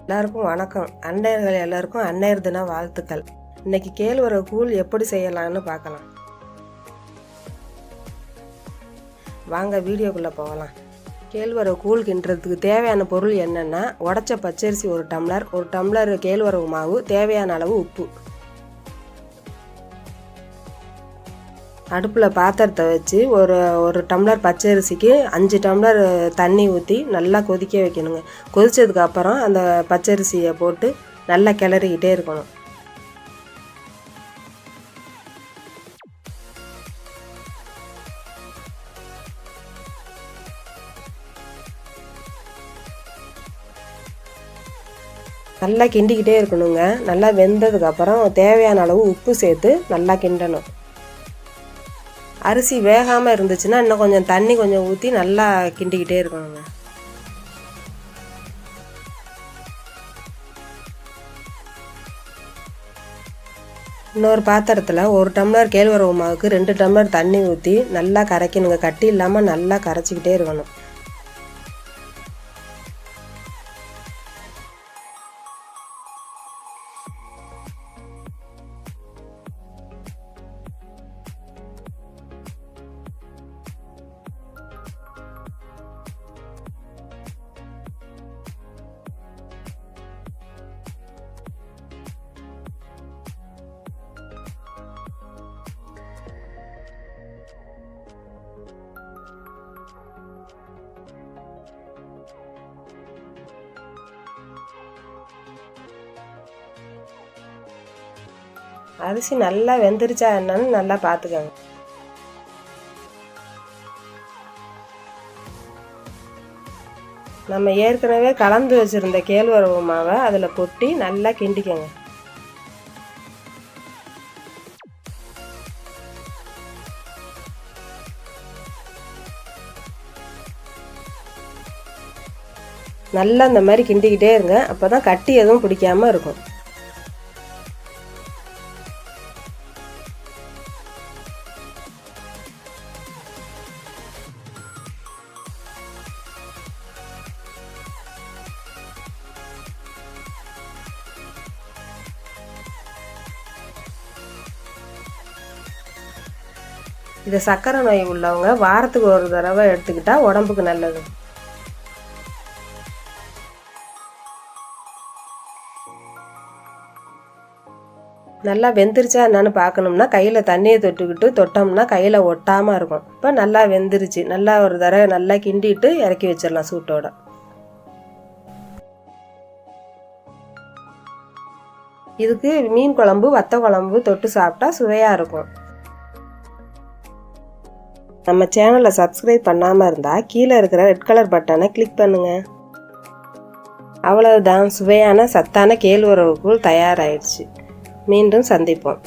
எல்லாருக்கும் வணக்கம். அன்னையர்கள் எல்லாருக்கும் அன்னையர் தின வாழ்த்துக்கள். இன்னைக்கு கேழ்வரகு கூழ் எப்படி செய்யலாம்னு பார்க்கலாம். வாங்க வீடியோக்குள்ளே போகலாம். கேழ்வரகு கூழ் கிண்டுறதுக்கு தேவையான பொருள் என்னென்னா, உடைச்ச பச்சரிசி 1 டம்ளர், 1 டம்ளர் கேழ்வரகு மாவு, தேவையான அளவு உப்பு. அடுப்பில் பாத்திரத்தை வச்சு ஒரு டம்ளர் பச்சரிசிக்கு 5 டம்ளர் தண்ணி ஊற்றி நல்லா கொதிக்க வைக்கணுங்க. கொதித்ததுக்கப்புறம் அந்த பச்சரிசியை போட்டு நல்லா கிளறிக்கிட்டே இருக்கணும். நல்லா கிண்டிக்கிட்டே இருக்கணுங்க. நல்லா வெந்ததுக்கப்புறம் தேவையான அளவு உப்பு சேர்த்து நல்லா கிண்டணும். அரிசி வேகாமல் இருந்துச்சுன்னா இன்னும் கொஞ்சம் தண்ணி ஊற்றி நல்லா கிண்டிக்கிட்டே இருக்கணுங்க. இன்னொரு பாத்திரத்தில் 1 டம்ளர் கேழ்வரகு மாவுக்கு 2 டம்ளர் தண்ணி ஊற்றி நல்லா கரைக்கணுங்க. கட்டி இல்லாமல் நல்லா கரைச்சிக்கிட்டே இருக்கணும். அரிசி நல்லா வெந்துருச்சா என்னன்னு நல்லா பார்த்துக்கோங்க. நம்ம ஏற்கனவே கலந்து வச்சுருந்த கேழ்வரகு மாவை அதில் கொட்டி நல்லா கிண்டிக்கோங்க. நல்லா இந்த மாதிரி கிண்டிக்கிட்டே இருங்க. அப்போ தான் கட்டி எதுவும் பிடிக்காமல் இருக்கும். இதை சர்க்கரை நோய் உள்ளவங்க வாரத்துக்கு ஒரு தடவை எடுத்துக்கிட்டா உடம்புக்கு நல்லது. நல்லா வெந்துருச்சா என்னன்னு பார்க்கணும்னா கையில் தண்ணியை தொட்டோம்னா கையில் ஒட்டாமல் இருக்கும். இப்போ நல்லா வெந்துருச்சு. நல்லா ஒரு தடவை நல்லா கிண்டிட்டு இறக்கி வச்சிடலாம் சூட்டோட. இதுக்கு மீன் குழம்பு, வத்த குழம்பு தொட்டு சாப்பிட்டா சுவையாக இருக்கும். நம்ம சேனலை சப்ஸ்கிரைப் பண்ணாமல் இருந்தால் கீழே இருக்கிற ரெட் கலர் பட்டனை கிளிக் பண்ணுங்கள். அவ்வளவுதான், சுவையான சத்தான கேழ்வரகு கூழ் தயாராகிடுச்சு. மீண்டும் சந்திப்போம்.